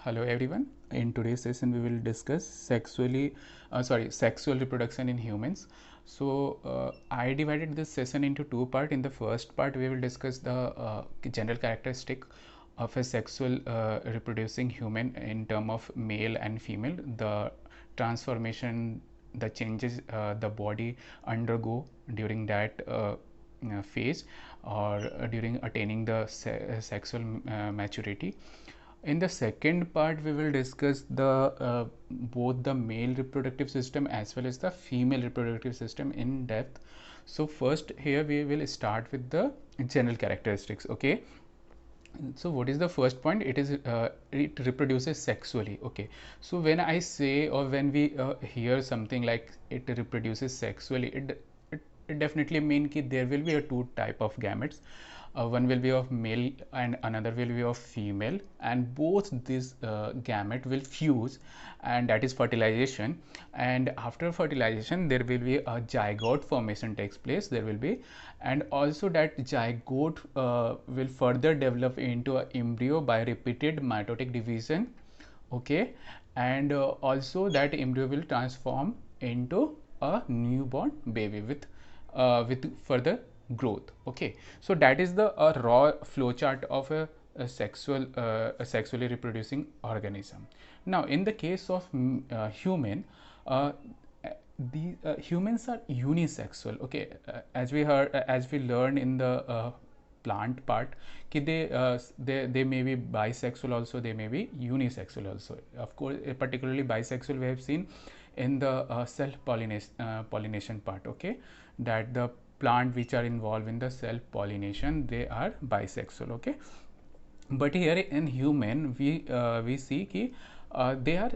Hello everyone. In today's session we will discuss sexual reproduction in humans. I divided this session into two parts. In the first part we will discuss the general characteristic of a sexual reproducing human in term of male and female, the transformation, the changes the body undergo during that phase or during attaining the sexual maturity. In the second part, we will discuss the both the male reproductive system as well as the female reproductive system in depth. So first here we will start with the general characteristics. Okay. So what is the first point? It reproduces sexually. Okay. So when I say or when we hear something like it reproduces sexually, it definitely mean कि there will be a two type of gametes. One will be of male and another will be of female, and both these gamete will fuse, and that is fertilization. And after fertilization there will be a zygote formation takes place. There will be, and also that zygote will further develop into an embryo by repeated mitotic division. Okay. And also that embryo will transform into a newborn baby with further growth. Okay, so that is the raw flowchart of a sexually reproducing organism. Now in the case of human, the humans are unisexual. Okay, as we learned in the plant part, they may be bisexual also, they may be unisexual also. Of course, particularly bisexual we have seen in the self pollination part. Okay, that the plant which are involved in the self pollination, they are bisexual. Okay, but here in human we see ki they are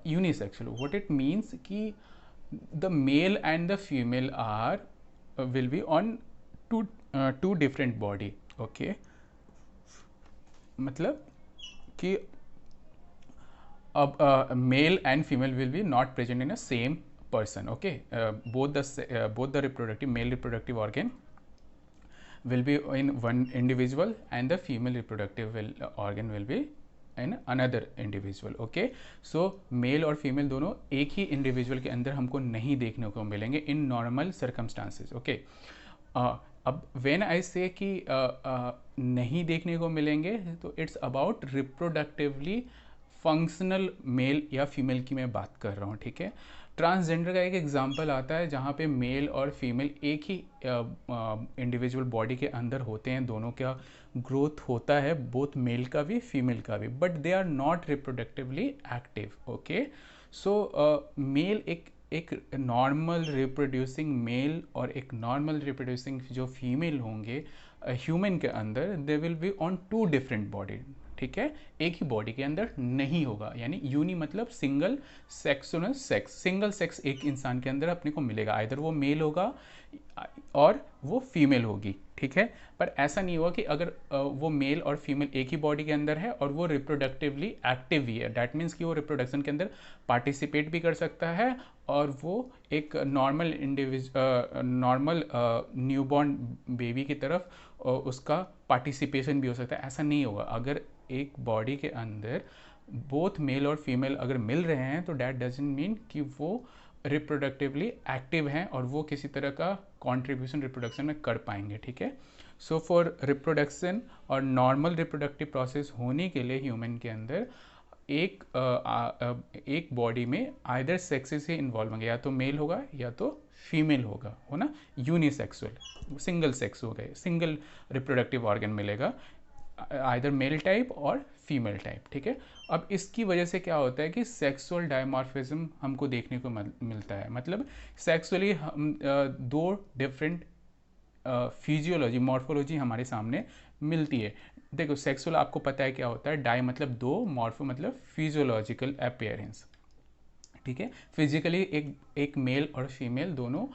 unisexual. What it means ki the male and the female are will be on two different body. Okay, मतलब कि अब male and female will be not present in a same person. Okay, both the reproductive male reproductive organ will be in one individual and the female reproductive organ will be in another individual. Okay, so male और female दोनों एक ही individual के अंदर हमको नहीं देखने को मिलेंगे in normal circumstances. Okay, अब when I say कि नहीं देखने को मिलेंगे तो it's about reproductively functional male या फीमेल की मैं बात कर रहा हूँ. ठीक है, ट्रांसजेंडर का एक एग्जांपल आता है जहाँ पे मेल और फीमेल एक ही इंडिविजुअल बॉडी के अंदर होते हैं, दोनों का ग्रोथ होता है, बोथ मेल का भी फीमेल का भी, but they are not reproductively active. Okay, so male एक नॉर्मल रिप्रोड्यूसिंग मेल और एक नॉर्मल रिप्रोड्यूसिंग जो फीमेल होंगे ह्यूमन के अंदर, they will be on two different body. ठीक है, एक ही बॉडी के अंदर नहीं होगा, यानी यूनी मतलब सिंगल सिंगल सेक्स एक इंसान के अंदर अपने को मिलेगा, आइदर वो मेल होगा और वो फीमेल होगी. ठीक है, पर ऐसा नहीं होगा कि अगर वो मेल और फीमेल एक ही बॉडी के अंदर है और वो रिप्रोडक्टिवली एक्टिव भी है, डैट मीन्स कि वो रिप्रोडक्शन के अंदर पार्टिसिपेट भी कर सकता है और वो एक नॉर्मल न्यूबॉर्न बेबी की तरफ उसका पार्टिसिपेशन भी हो सकता है. ऐसा नहीं होगा. अगर एक बॉडी के अंदर बोथ मेल और फीमेल अगर मिल रहे हैं तो डैट डजंट मीन कि वो रिप्रोडक्टिवली एक्टिव हैं और वो किसी तरह का कंट्रीब्यूशन रिप्रोडक्शन में कर पाएंगे. ठीक है, सो फॉर रिप्रोडक्शन और नॉर्मल रिप्रोडक्टिव प्रोसेस होने के लिए ह्यूमन के अंदर एक बॉडी में आइदर सेक्सेस से इन्वॉल्व होंगे, या तो मेल होगा या तो फीमेल होगा, हो ना, यूनिसेक्सुअल सिंगल सेक्स हो गए, सिंगल रिप्रोडक्टिव ऑर्गन मिलेगा, आइदर मेल टाइप और फीमेल टाइप. ठीक है, अब इसकी वजह से क्या होता है कि सेक्सुअल डायमॉर्फिज्म हमको देखने को मिलता है. मतलब सेक्सुअली हम दो डिफरेंट फिजियोलॉजी मॉर्फोलॉजी हमारे सामने मिलती है. देखो, सेक्सुअल आपको पता है क्या होता है, डाई मतलब दो, मॉर्फो मतलब फिजियोलॉजिकल अपीयरेंस. ठीक है, फिजिकली एक मेल और फीमेल दोनों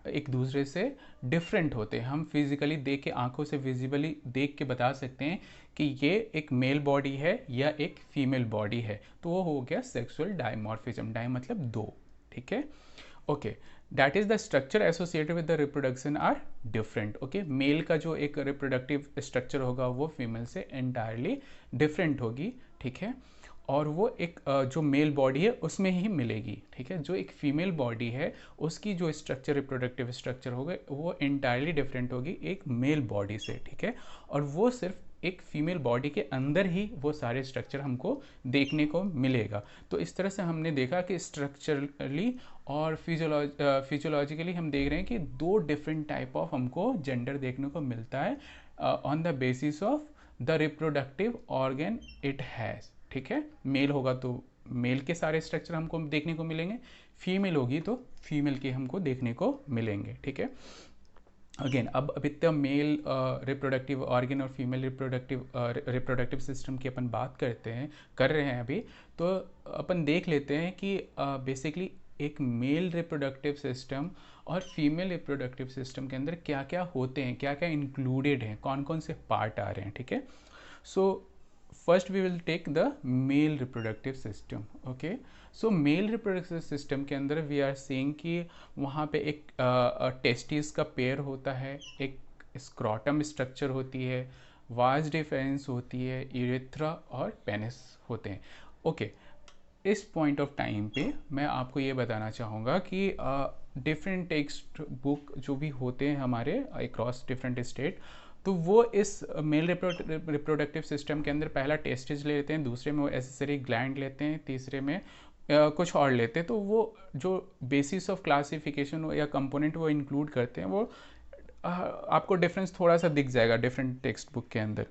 एक दूसरे से डिफरेंट होते हैं. हम फिजिकली देख के, आंखों से विजिबली देख के बता सकते हैं कि ये एक मेल बॉडी है या एक फीमेल बॉडी है, तो वो हो गया सेक्सुअल डायमॉर्फिज्म. डाई मतलब दो. ठीक है, okay. That is the structure associated with the reproduction are different. Okay, male का जो एक रिप्रोडक्टिव स्ट्रक्चर होगा वो फीमेल से एंटायरली डिफरेंट होगी, ठीक है, और वो एक जो मेल बॉडी है उसमें ही मिलेगी, ठीक है। जो एक फीमेल बॉडी है उसकी जो स्ट्रक्चर, रिप्रोडक्टिव स्ट्रक्चर होगा वो एंटायरली डिफरेंट होगी एक मेल बॉडी से, ठीक है, और वो सिर्फ एक फीमेल बॉडी के अंदर ही वो सारे स्ट्रक्चर हमको देखने को मिलेगा। तो इस तरह से हमने देखा कि स्ट्रक्चरली और फिजियोलॉजिकली हम देख रहे हैं कि दो डिफरेंट टाइप ऑफ हमको जेंडर देखने को मिलता है on the basis of the reproductive organ it has, ठीक है। मेल होगा तो मेल के सारे स्ट्रक्चर हमको देखने को मिलेंगे, फीमेल होगी तो फीमेल के हमको देखने को मिलेंगे, ठीक है। अगेन अब with the male reproductive organ और फीमेल रिप्रोडक्टिव सिस्टम की अपन बात कर रहे हैं अभी, तो अपन देख लेते हैं कि बेसिकली एक मेल रिप्रोडक्टिव सिस्टम और फीमेल रिप्रोडक्टिव सिस्टम के अंदर क्या क्या होते हैं, क्या क्या इंक्लूडेड हैं, कौन कौन से पार्ट आ रहे हैं, ठीक है। So first we will take the male reproductive system. Okay, so male reproductive system के अंदर वी आर सीइंग कि वहाँ पे एक टेस्टिस का पेयर होता है, एक स्क्रॉटम स्ट्रक्चर होती है, वाज डिफरेंस होती है, यूरेथ्रा और पेनिस होते हैं। ओके, इस पॉइंट ऑफ टाइम पे मैं आपको ये बताना चाहूँगा कि डिफरेंट टेक्स्ट बुक जो भी होते हैं हमारे अक्रॉस डिफरेंट स्टेट, तो वो इस मेल रिप्रोडक्टिव सिस्टम के अंदर पहला टेस्टिज ले लेते हैं, दूसरे में वो एसेसरी ग्लैंड लेते हैं, तीसरे में कुछ और लेते हैं। तो वो जो बेसिस ऑफ क्लासिफिकेशन या कंपोनेंट वो इंक्लूड करते हैं, वो आपको डिफरेंस थोड़ा सा दिख जाएगा डिफरेंट टेक्स्ट बुक के अंदर।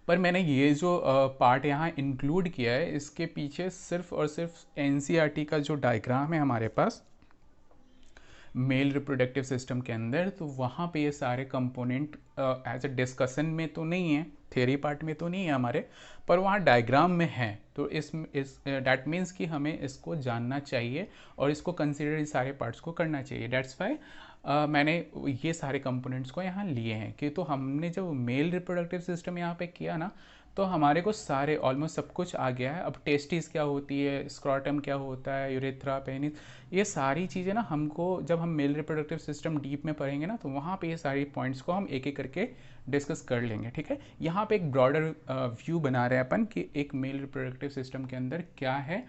पर मैंने ये जो पार्ट यहाँ इंक्लूड किया है, इसके पीछे सिर्फ और सिर्फ एनसीईआरटी का जो डायग्राम है हमारे पास मेल रिप्रोडक्टिव सिस्टम के अंदर, तो वहाँ पे ये सारे कंपोनेंट एज ए डिस्कशन में तो नहीं है, थ्योरी पार्ट में तो नहीं है हमारे, पर वहाँ डायग्राम में है। तो इस डैट मीन्स कि हमें इसको जानना चाहिए और इसको कंसिडर इस सारे पार्ट्स को करना चाहिए। डैट्स वाई मैंने ये सारे कंपोनेंट्स को यहाँ लिए हैं कि तो हमने जब मेल रिप्रोडक्टिव सिस्टम यहाँ पे किया ना, तो हमारे को सारे ऑलमोस्ट सब कुछ आ गया है। अब टेस्टिस क्या होती है, स्क्रॉटम क्या होता है, यूरेथ्रा, पेनिस, ये सारी चीज़ें ना हमको जब हम मेल रिप्रोडक्टिव सिस्टम डीप में पढ़ेंगे ना, तो वहाँ पे ये सारी पॉइंट्स को हम एक एक करके डिस्कस कर लेंगे, ठीक है। यहाँ पे एक ब्रॉडर व्यू बना रहे हैं अपन कि एक मेल रिप्रोडक्टिव सिस्टम के अंदर क्या है,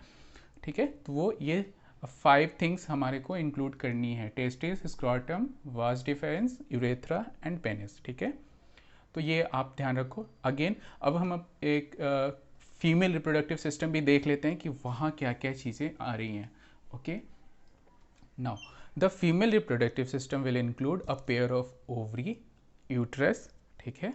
ठीक है। तो वो ये 5 थिंग्स हमारे को इंक्लूड करनी है, testis, scrotum, vas deferens, urethra and penis, ठीक है। तो ये आप ध्यान रखो। अगेन अब हम एक फीमेल रिप्रोडक्टिव सिस्टम भी देख लेते हैं कि वहाँ क्या क्या चीज़ें आ रही हैं। Okay, now the female reproductive system will include a pair of ovary, uterus, ठीक है,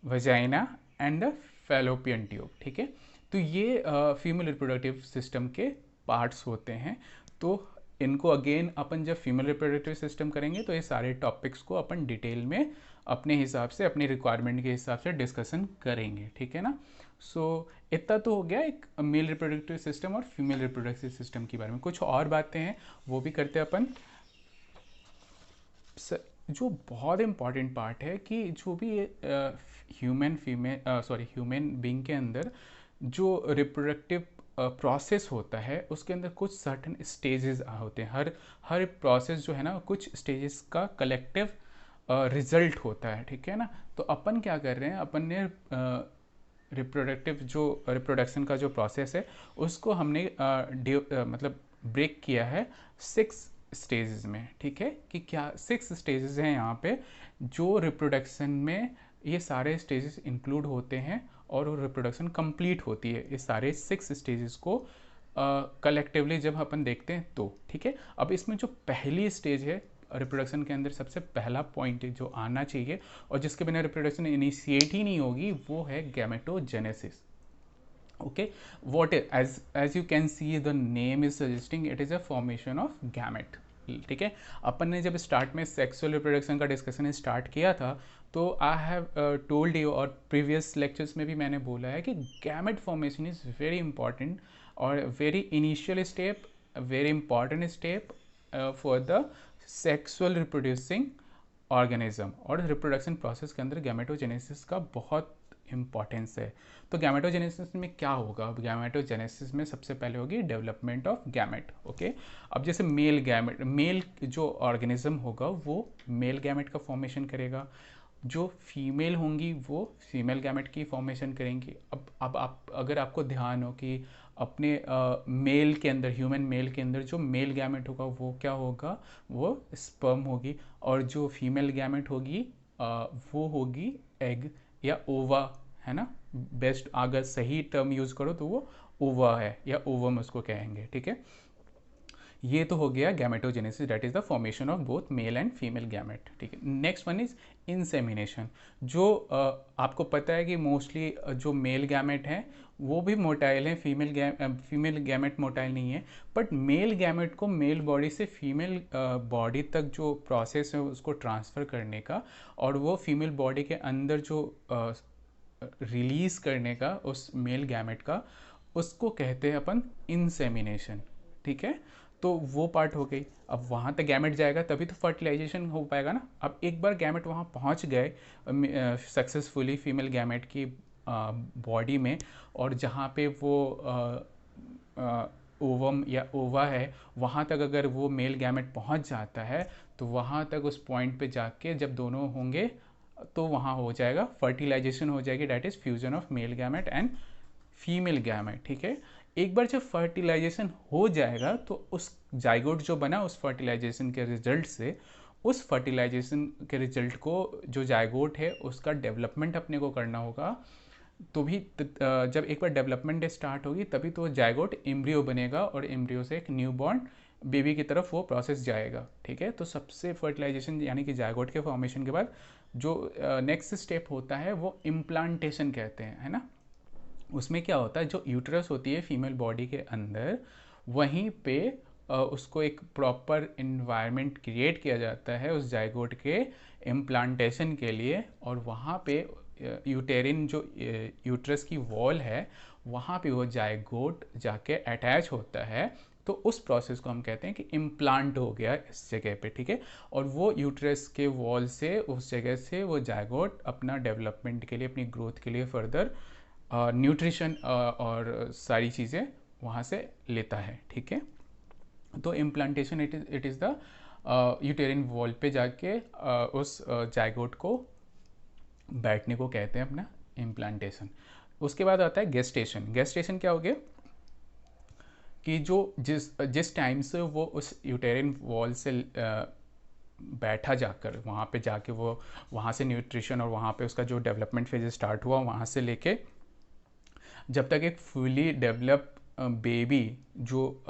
vagina and the fallopian tube, ठीक है। तो ये फीमेल रिप्रोडक्टिव सिस्टम के पार्ट्स होते हैं। तो इनको अगेन अपन जब फीमेल रिप्रोडक्टिव सिस्टम करेंगे तो ये सारे टॉपिक्स को अपन डिटेल में अपने हिसाब से, अपनी रिक्वायरमेंट के हिसाब से डिस्कशन करेंगे, ठीक है ना। सो इतना तो हो गया एक मेल रिप्रोडक्टिव सिस्टम और फीमेल रिप्रोडक्टिव सिस्टम के बारे में। कुछ और बातें हैं वो भी करते हैं अपन। जो बहुत इम्पॉर्टेंट पार्ट है कि जो भी ह्यूमन बीइंग के अंदर जो रिप्रोडक्टिव प्रोसेस होता है उसके अंदर कुछ सर्टन स्टेजेस होते हैं। हर प्रोसेस जो है ना, कुछ स्टेजेस का कलेक्टिव रिजल्ट होता है, ठीक है ना। तो अपन क्या कर रहे हैं, अपन ने रिप्रोडक्शन का जो प्रोसेस है उसको हमने मतलब ब्रेक किया है 6 स्टेजेस में, ठीक है। कि क्या 6 स्टेजेस हैं यहाँ पे जो रिप्रोडक्शन में ये सारे स्टेजेस इंक्लूड होते हैं और वो रिप्रोडक्शन कंप्लीट होती है इस सारे 6 स्टेजेस को कलेक्टिवली जब अपन देखते हैं तो, ठीक है। अब इसमें जो पहली स्टेज है रिप्रोडक्शन के अंदर, सबसे पहला पॉइंट जो आना चाहिए और जिसके बिना रिप्रोडक्शन इनिशिएट ही नहीं होगी, वो है gametogenesis. Okay, what as you can see the name is suggesting it is a formation of gamete, ठीक है। अपन ने जब स्टार्ट में सेक्सुअल रिप्रोडक्शन का डिस्कशन स्टार्ट किया था तो आई हैव टोल्ड यू, और प्रीवियस लेक्चर्स में भी मैंने बोला है कि gamete formation is very important और very initial step, very important step for the sexual reproducing organism. और रिप्रोडक्शन प्रोसेस के अंदर गैमेटोजेनेसिस का बहुत इम्पॉर्टेंस है। तो गैमेटोजेनेसिस में क्या होगा? अब गैमेटोजेनेसिस में सबसे पहले होगी डेवलपमेंट ऑफ गैमेट। ओके, अब जैसे मेल गैमेट, मेल जो ऑर्गेनिज्म होगा वो मेल गैमेट का फॉर्मेशन करेगा, जो फीमेल होंगी वो फीमेल गैमेट की फॉर्मेशन करेंगी। अब आप अगर आपको ध्यान हो कि अपने मेल के अंदर, ह्यूमन मेल के अंदर जो मेल गैमेट होगा वो क्या होगा? वो स्पर्म होगी, और जो फीमेल गैमेट होगी वो होगी एग या ओवा, है ना? बेस्ट अगर सही टर्म यूज़ करो तो वो ओवा है या ओवम उसको कहेंगे, ठीक है। ये तो हो गया gametogenesis, that is the formation of both male and female gamete, ठीक है। Next one is insemination. जो आपको पता है कि मोस्टली जो मेल गैमेट हैं वो भी मोटाइल हैं, फीमेल गैमेट मोटाइल नहीं है, बट मेल गैमेट को मेल बॉडी से फीमेल बॉडी तक जो प्रोसेस है उसको ट्रांसफ़र करने का, और वो फीमेल बॉडी के अंदर जो रिलीज़ करने का उस मेल गैमेट का, उसको कहते हैं अपन इंसेमिनेशन, ठीक है। तो वो पार्ट हो गई। अब वहाँ तक गैमेट जाएगा तभी तो फर्टिलाइजेशन हो पाएगा ना। अब एक बार गैमेट वहाँ पहुँच गए सक्सेसफुली फीमेल गैमेट की बॉडी में, और जहाँ पे वो ओवम या ओवा है वहाँ तक अगर वो मेल गैमेट पहुँच जाता है, तो वहाँ तक उस पॉइंट पे जाके जब दोनों होंगे तो वहाँ हो जाएगा फर्टिलाइजेशन हो जाएगी, that is fusion of male gamete and female gamete, ठीक है। एक बार जब फर्टिलाइजेशन हो जाएगा तो उस जाइगोट जो बना उस फर्टिलाइजेशन के रिजल्ट से, उस फर्टिलाइजेशन के रिजल्ट को जो जाइगोट है उसका डेवलपमेंट अपने को करना होगा। तो भी जब एक बार डेवलपमेंट स्टार्ट होगी तभी तो जाइगोट एम्ब्रियो बनेगा, और एम्ब्रियो से एक न्यूबॉर्न बेबी की तरफ वो प्रोसेस जाएगा, ठीक है। तो सबसे फर्टिलाइजेशन यानी कि जाइगोट के फॉर्मेशन के बाद जो नेक्स्ट स्टेप होता है वो इम्प्लांटेशन कहते हैं, है ना। उसमें क्या होता है, जो यूट्रस होती है फीमेल बॉडी के अंदर, वहीं पे उसको एक प्रॉपर इन्वायरमेंट क्रिएट किया जाता है उस जाइगोट के इम्प्लांटेशन के लिए, और वहाँ पे यूटेरिन जो यूट्रस की वॉल है वहाँ पे वो जाइगोट जाके अटैच होता है। तो उस प्रोसेस को हम कहते हैं कि इम्प्लांट हो गया इस जगह पे, ठीक है। और वो यूट्रस के वॉल से, उस जगह से वो जाइगोट अपना डेवलपमेंट के लिए, अपनी ग्रोथ के लिए फर्दर न्यूट्रिशन और सारी चीज़ें वहाँ से लेता है, ठीक है। तो implantation it is the यूटेरिन wall पे जाके उस जाइगोट को बैठने को कहते हैं अपना इम्प्लांटेशन। उसके बाद आता है गेस्टेशन। गेस्टेशन क्या हो गया कि जो जिस टाइम से वो उस यूटेरिन वॉल से बैठा जाकर वहाँ पे जाके वो वहाँ से न्यूट्रिशन और वहाँ पे उसका जो डेवलपमेंट फेज स्टार्ट हुआ, वहाँ से लेके जब तक एक फुली डेवलप बेबी जो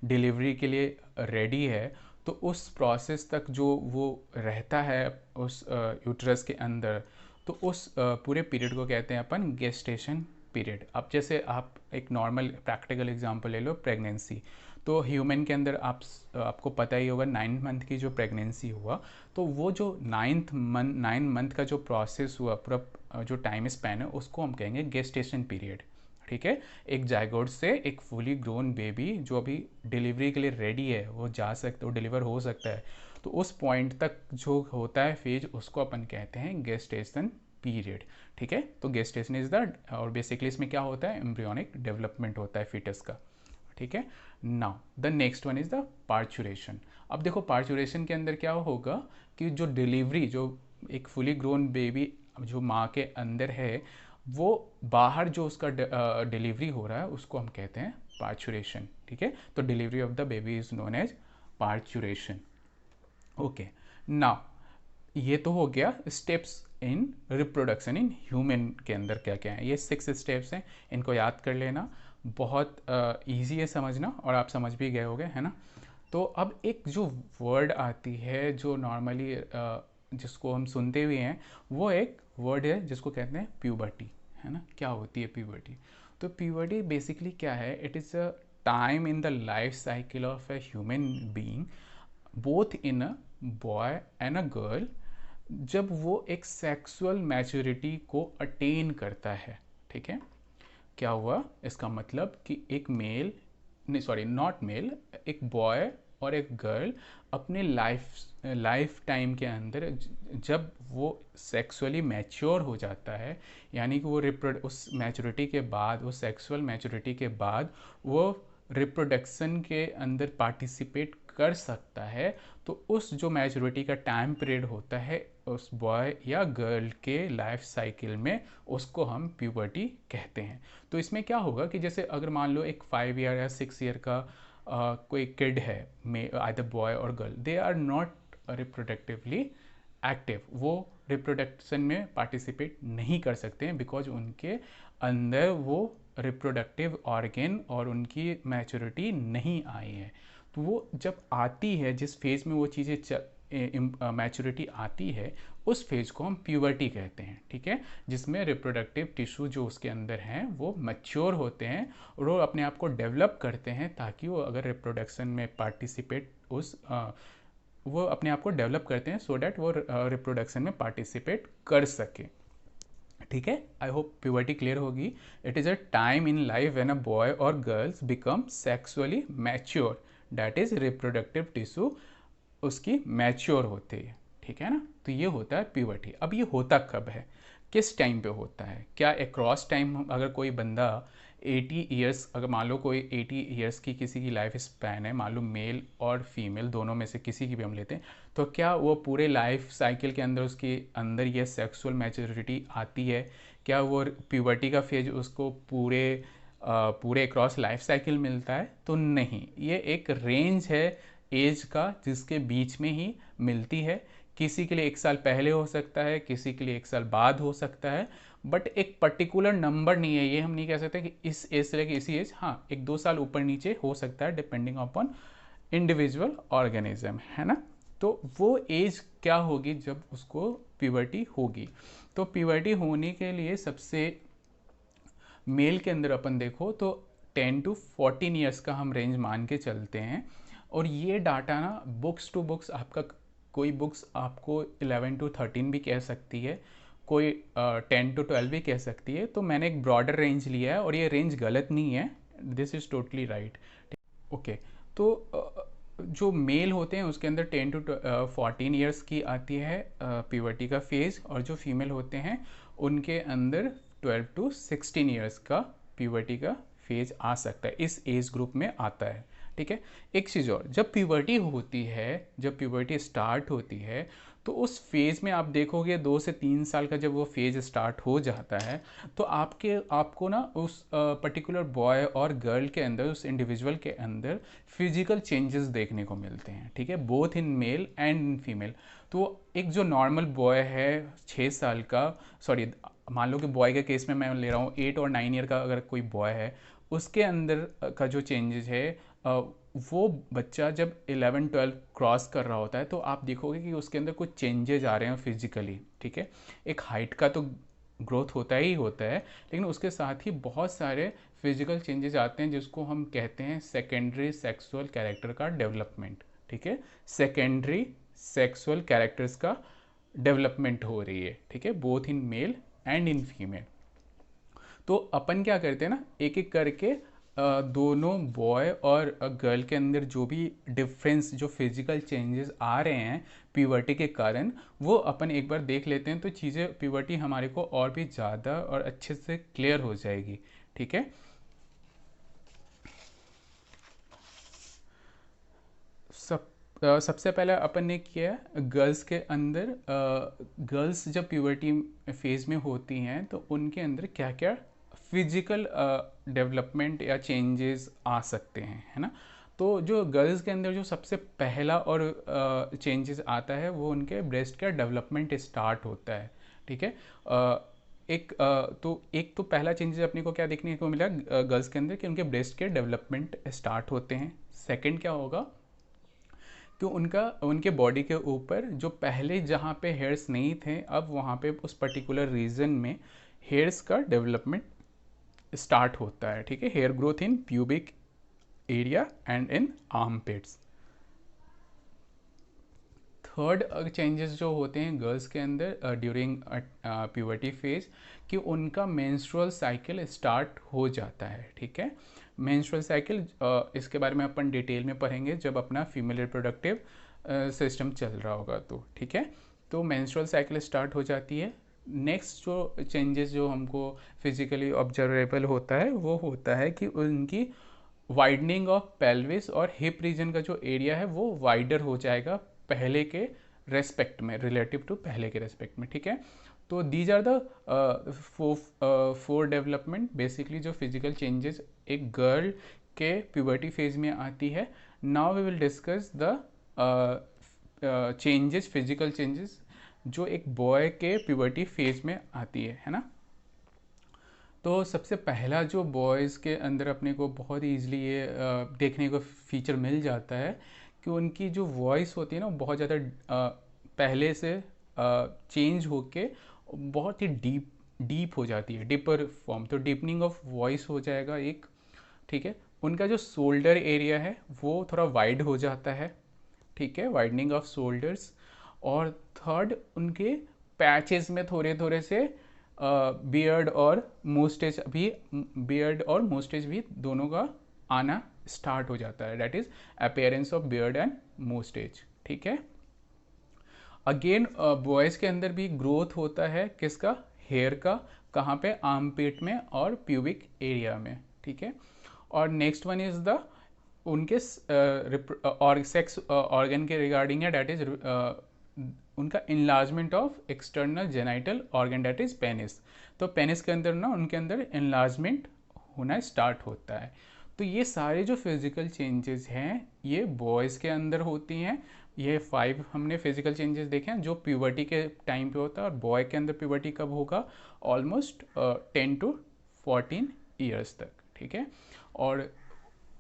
डिलीवरी के लिए रेडी है, तो उस प्रोसेस तक जो वो रहता है उस यूट्रस के अंदर, तो उस पूरे पीरियड को कहते हैं अपन गेस्टेशन पीरियड। अब जैसे आप एक नॉर्मल प्रैक्टिकल एग्जांपल ले लो, प्रेगनेंसी। तो ह्यूमन के अंदर आपको पता ही होगा 9 मंथ की जो प्रेगनेंसी हुआ, तो वो जो 9 मंथ का जो प्रोसेस हुआ, पूरा जो टाइम स्पैन है उसको हम कहेंगे गेस्टेशन पीरियड, ठीक है। एक जाइगोट से एक फुली ग्रोन बेबी जो अभी डिलीवरी के लिए रेडी है, वो जा सकता, वो डिलीवर हो सकता है, तो उस पॉइंट तक जो होता है फेज उसको अपन कहते हैं गेस्टेशन पीरियड, ठीक है। तो गेस्टेशन इज द, और बेसिकली इसमें क्या होता है, एम्ब्रियोनिक डेवलपमेंट होता है फीटस का, ठीक है। Now the next one is the parturition. अब देखो पार्चुरेशन के अंदर क्या होगा कि जो डिलीवरी, जो एक फुली ग्रोन बेबी जो माँ के अंदर है, वो बाहर जो उसका डिलीवरी हो रहा है उसको हम कहते हैं पार्चुरेशन, ठीक है। तो delivery of the baby is known as parturition. Okay, now ये तो हो गया steps in reproduction in human के अंदर क्या क्या है। ये 6 स्टेप्स हैं, इनको याद कर लेना, बहुत इजी है समझना, और आप समझ भी गए होगे, है ना। तो अब एक जो वर्ड आती है जो नॉर्मली जिसको हम सुनते हुए हैं, वो एक वर्ड है जिसको कहते हैं प्यूबर्टी, है ना। क्या होती है प्यूबर्टी? तो प्यूबर्टी बेसिकली क्या है, it is a time in the life cycle of a human being both in a boy and a girl, जब वो एक सेक्सुअल मैच्योरिटी को अटेन करता है, ठीक है। क्या हुआ इसका मतलब कि एक मेल, नहीं सॉरी नॉट मेल, एक बॉय और एक गर्ल अपने लाइफ टाइम के अंदर जब वो सेक्सुअली मैच्योर हो जाता है, यानी कि वो उस मैच्योरिटी के बाद, वो सेक्सुअल मैच्योरिटी के बाद वो रिप्रोडक्शन के अंदर पार्टिसिपेट कर सकता है, तो उस जो मैच्योरिटी का टाइम पीरियड होता है उस बॉय या गर्ल के लाइफ साइकिल में, उसको हम प्यूबर्टी कहते हैं। तो इसमें क्या होगा कि जैसे अगर मान लो एक 5 ईयर या 6 ईयर का कोई किड है, मे आइदर बॉय और girl, they are not reproductively active, वो रिप्रोडक्शन में पार्टिसिपेट नहीं कर सकते हैं बिकॉज उनके अंदर वो रिप्रोडक्टिव ऑर्गेन और उनकी मैच्योरिटी नहीं आई है। तो वो जब आती है, जिस फेज़ में वो चीज़ें मैच्योरिटी आती है, उस फेज़ को हम प्यूबर्टी कहते हैं, ठीक है, जिसमें रिप्रोडक्टिव टिश्यू जो उसके अंदर हैं वो मैच्योर होते हैं और वो अपने आप को डेवलप करते हैं ताकि वो अगर रिप्रोडक्शन में पार्टिसिपेट वो अपने आप को डेवलप करते हैं सो डैट वो रिप्रोडक्शन में पार्टिसिपेट कर सके। ठीक है, आई होप प्यूबर्टी क्लियर होगी। It is a time in life when a boy और girls become sexually mature, that is reproductive tissue उसकी मैच्योर होती है, ठीक है ना। तो ये होता है प्यूबर्टी। अब ये होता कब है, किस टाइम पे होता है, क्या अक्रॉस टाइम अगर कोई बंदा 80 ईयर्स, अगर मान लो कोई 80 ईयर्स की किसी की लाइफ स्पैन है, मान लो मेल और फीमेल दोनों में से किसी की भी हम लेते हैं, तो क्या वो पूरे लाइफ साइकिल के अंदर उसके अंदर ये सेक्सुअल मैच्योरिटी आती है, क्या वो प्यूबर्टी का फेज उसको पूरे क्रॉस लाइफ साइकिल मिलता है? तो नहीं, ये एक रेंज है एज का जिसके बीच में ही मिलती है। किसी के लिए 1 साल पहले हो सकता है, किसी के लिए 1 साल बाद हो सकता है, बट एक पर्टिकुलर नंबर नहीं है। ये हम नहीं कह सकते कि इस एज से लेकर इसी एज, हाँ 1-2 साल ऊपर नीचे हो सकता है डिपेंडिंग अपॉन इंडिविजुअल ऑर्गेनिज्म, है ना। तो वो एज क्या होगी जब उसको प्यूबर्टी होगी? तो प्यूबर्टी होने के लिए सबसे मेल के अंदर अपन देखो तो 10 to 14 ईयर्स का हम रेंज मान के चलते हैं। और ये डाटा ना बुक्स टू बुक्स, आपका कोई बुक्स आपको 11 to 13 भी कह सकती है, कोई 10 to 12 भी कह सकती है। तो मैंने एक ब्रॉडर रेंज लिया है और ये रेंज गलत नहीं है, this is totally right. Okay, तो जो मेल होते हैं उसके अंदर 10 to 14 ईयर्स की आती है प्यूबर्टी का फेज़, और जो फीमेल होते हैं उनके अंदर 12 to 16 ईयर्स का प्यूबर्टी का फेज आ सकता है, इस एज ग्रुप में आता है। ठीक है, एक चीज़ और, जब प्यूबर्टी होती है, जब प्यूबर्टी स्टार्ट होती है, तो उस फेज़ में आप देखोगे 2 से 3 साल का जब वो फेज़ स्टार्ट हो जाता है, तो आपको ना उस पर्टिकुलर बॉय और गर्ल के अंदर, उस इंडिविजुअल के अंदर फिजिकल चेंजेस देखने को मिलते हैं, ठीक है, both in male and in female. तो एक जो नॉर्मल बॉय है 6 साल का, सॉरी मान लो कि बॉय के केस में मैं ले रहा हूँ 8 और 9 ईयर का, अगर कोई बॉय है उसके अंदर का जो चेंजेस है, वो बच्चा जब 11-12 क्रॉस कर रहा होता है तो आप देखोगे कि उसके अंदर कुछ चेंजेस आ रहे हैं फिजिकली, ठीक है। एक हाइट का तो ग्रोथ होता ही होता है, लेकिन उसके साथ ही बहुत सारे फिजिकल चेंजेस आते हैं जिसको हम कहते हैं सेकेंडरी सेक्सुअल कैरेक्टर का डेवलपमेंट, ठीक है। सेकेंडरी सेक्सुअल कैरेक्टर्स का डेवलपमेंट हो रही है, ठीक है, both in male and in female. तो अपन क्या करते हैं ना, एक एक करके दोनों बॉय और गर्ल के अंदर जो भी डिफरेंस, जो फिजिकल चेंजेस आ रहे हैं प्यूबर्टी के कारण, वो अपन एक बार देख लेते हैं, तो चीज़ें प्यूबर्टी हमारे को और भी ज़्यादा और अच्छे से क्लियर हो जाएगी, ठीक है। सबसे पहले अपन ने किया गर्ल्स के अंदर, गर्ल्स जब प्यूबर्टी फेज में होती हैं तो उनके अंदर क्या क्या फिजिकल डेवलपमेंट या चेंजेस आ सकते हैं, है ना। तो जो गर्ल्स के अंदर जो सबसे पहला और चेंजेस आता है वो उनके ब्रेस्ट का डेवलपमेंट स्टार्ट होता है, ठीक है। एक तो पहला चेंजेस अपने को क्या देखने को मिला गर्ल्स के अंदर कि उनके ब्रेस्ट के डेवलपमेंट स्टार्ट होते हैं। सेकंड क्या होगा कि उनके बॉडी के ऊपर जो पहले जहाँ पे हेयर्स नहीं थे, अब वहाँ पे उस पर्टिकुलर रीजन में हेयर्स का डेवलपमेंट स्टार्ट होता है, ठीक है। Hair growth in pubic area and in armpits. Third changes जो होते हैं गर्ल्स के अंदर ड्यूरिंग प्यूबर्टी फेज कि उनका मेंस्ट्रुअल साइकिल स्टार्ट हो जाता है, ठीक है। मेंस्ट्रुअल साइकिल इसके बारे में अपन डिटेल में पढ़ेंगे जब अपना फीमेल रिप्रोडक्टिव सिस्टम चल रहा होगा, तो ठीक है। तो मेंस्ट्रुअल साइकिल स्टार्ट हो जाती है। नेक्स्ट जो चेंजेस जो हमको फिजिकली ऑब्जर्वेबल होता है वो होता है कि उनकी वाइडनिंग ऑफ पेल्विस और हिप रीजन का जो एरिया है वो वाइडर हो जाएगा पहले के रेस्पेक्ट में, रिलेटिव टू पहले के रेस्पेक्ट में, ठीक है। तो these are the four development basically जो फिजिकल चेंजेस एक गर्ल के प्यूबर्टी फेज में आती है। Now we will discuss the changes, physical changes जो एक बॉय के प्यूबर्टी फेज में आती है ना। तो सबसे पहला जो बॉयज़ के अंदर अपने को बहुत ही ईजिली ये देखने को फीचर मिल जाता है कि उनकी जो वॉइस होती है ना बहुत ज़्यादा पहले से चेंज होके बहुत ही डीप हो जाती है, डीपर फॉर्म। तो डीपनिंग ऑफ वॉइस हो जाएगा एक, ठीक है। उनका जो शोल्डर एरिया है वो थोड़ा वाइड हो जाता है, ठीक है, वाइडनिंग ऑफ शोल्डर्स। और थर्ड उनके पैचेस में थोड़े थोड़े से बियर्ड और मोस्टेज भी, बियर्ड और मोस्टेज भी दोनों का आना स्टार्ट हो जाता है, that is appearance of beard and moustache, ठीक है। अगेन बॉयज़ के अंदर भी ग्रोथ होता है किसका, हेयर का, कहाँ पे, आर्मपिट में और प्यूबिक एरिया में, ठीक है। और नेक्स्ट वन इज द उनके और सेक्स ऑर्गन के रिगार्डिंग है, डैट इज उनका enlargement of external genital organ that is penis. तो पेनिस के अंदर ना उनके अंदर इनलार्जमेंट होना स्टार्ट होता है। तो ये सारे जो फिजिकल चेंजेस हैं ये बॉयज़ के अंदर होती हैं। ये 5 हमने फिजिकल चेंजेस देखे हैं जो प्यूबर्टी के टाइम पे होता है। और बॉय के अंदर प्यूबर्टी कब होगा, ऑलमोस्ट 10 to 14 ईयर्स तक, ठीक है। और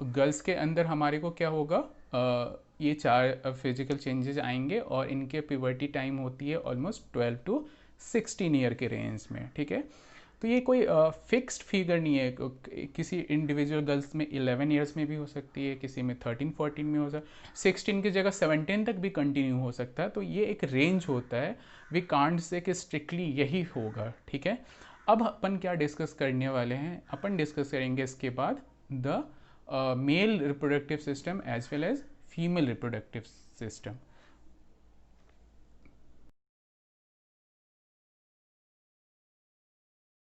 गर्ल्स के अंदर हमारे को क्या होगा, ये 4 फिजिकल चेंजेस आएंगे और इनके प्यूबर्टी टाइम होती है ऑलमोस्ट 12 to 16 ईयर के रेंज में, ठीक है। तो ये कोई फिक्स्ड फिगर नहीं है, किसी इंडिविजुअल गर्ल्स में 11 ईयर्स में भी हो सकती है, किसी में 13-14 में हो सकता है, 16 की जगह 17 तक भी कंटिन्यू हो सकता है। तो ये एक रेंज होता है, वी कांट से कि स्ट्रिक्टली यही होगा, ठीक है। अब अपन क्या डिस्कस करने वाले हैं, अपन डिस्कस करेंगे इसके बाद the male reproductive system as well as female reproductive system.